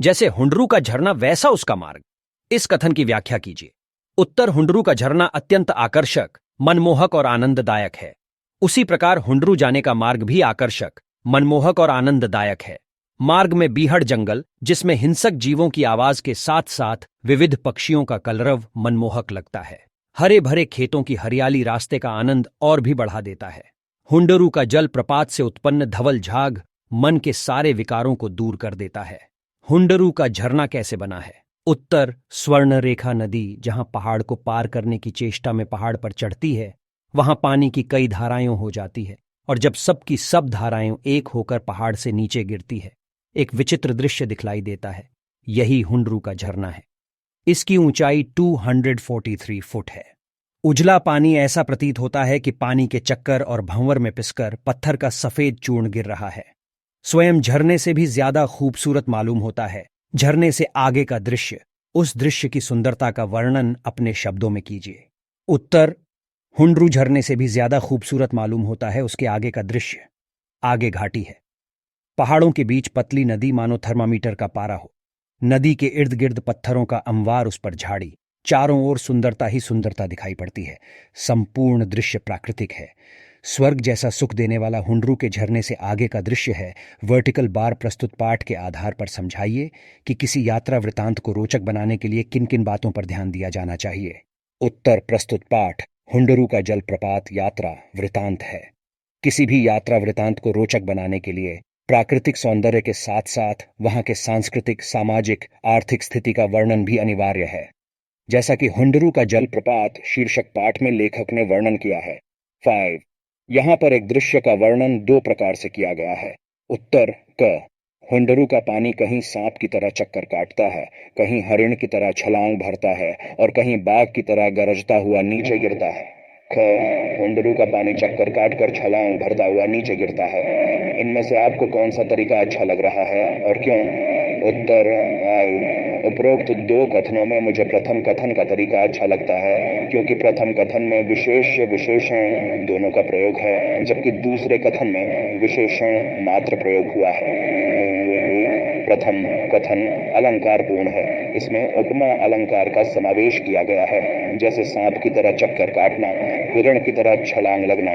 जैसे हुंडरू का झरना वैसा उसका मार्ग। इस कथन की व्याख्या कीजिए। उत्तर हुंडरू का झरना अत्यंत आकर्षक, मनमोहक और आनंददायक है। उसी प्रकार हुंडरू जाने का मार्ग भी आकर्षक, मनमोहक और आनंददायक है। मार्ग में बीहड़ जंगल, जिसमें हिंसक जीवों की आवाज के साथ साथ विविध पक्षियों का कलरव मनमोहक लगता है। हरे भरे खेतों की हरियाली रास्ते का आनंद और भी बढ़ा देता है। हुंडरू का जल प्रपात से उत्पन्न धवल झाग मन के सारे विकारों को दूर कर देता है। हुंडरू का झरना कैसे बना है? उत्तर स्वर्णरेखा नदी जहां पहाड़ को पार करने की चेष्टा में पहाड़ पर चढ़ती है, वहां पानी की कई धाराएं हो जाती है, और जब सबकी सब धाराएं एक होकर पहाड़ से नीचे गिरती है, एक विचित्र दृश्य दिखलाई देता है। यही हुंडरू का झरना है। इसकी ऊंचाई 243 फुट है। उजला पानी ऐसा प्रतीत होता है कि पानी के चक्कर और भंवर में पिसकर पत्थर का सफेद चूर्ण गिर रहा है। स्वयं झरने से भी ज्यादा खूबसूरत मालूम होता है। झरने से आगे का दृश्य, उस दृश्य की सुंदरता का वर्णन अपने शब्दों में कीजिए। उत्तर हुंडरू झरने से भी ज्यादा खूबसूरत मालूम होता है उसके आगे का दृश्य। आगे घाटी है। पहाड़ों के बीच पतली नदी मानो थर्मामीटर का पारा हो। नदी के इर्द गिर्द पत्थरों का अंवार, उस पर झाड़ी। चारों ओर सुंदरता ही सुंदरता दिखाई पड़ती है। संपूर्ण दृश्य प्राकृतिक है। स्वर्ग जैसा सुख देने वाला हुंडरू के झरने से आगे का दृश्य है। वर्टिकल बार प्रस्तुत पाठ के आधार पर समझाइए कि किसी यात्रा वृतांत को रोचक बनाने के लिए किन किन बातों पर ध्यान दिया जाना चाहिए। उत्तर प्रस्तुत पाठ हुंडरू का जलप्रपात यात्रा वृतांत है। किसी भी यात्रा वृतांत को रोचक बनाने के लिए प्राकृतिक सौंदर्य के साथ साथ वहां के सांस्कृतिक, सामाजिक, आर्थिक स्थिति का वर्णन भी अनिवार्य है। जैसा कि हुंडरू का जलप्रपात शीर्षक पाठ में लेखक ने वर्णन किया है। 5 यहाँ पर एक दृश्य का वर्णन दो प्रकार से किया गया है। उत्तर क हुंडरू का पानी कहीं सांप की तरह चक्कर काटता है, कहीं हरिण की तरह छलांग भरता है और कहीं बाघ की तरह गरजता हुआ नीचे गिरता है। ख हुंडरू का पानी चक्कर काट कर छलांग भरता हुआ नीचे गिरता है। इनमें से आपको कौन सा तरीका अच्छा लग रहा है और क्यों? उत्तर उपरोक्त दो कथनों में मुझे प्रथम कथन का तरीका अच्छा लगता है, क्योंकि प्रथम कथन में विशेष्य विशेषण दोनों का प्रयोग है, जबकि दूसरे कथन में विशेषण मात्र प्रयोग हुआ है। प्रथम कथन अलंकार पूर्ण है। इसमें उपमा अलंकार का समावेश किया गया है, जैसे सांप की तरह चक्कर काटना, हिरण की तरह छलांग लगना।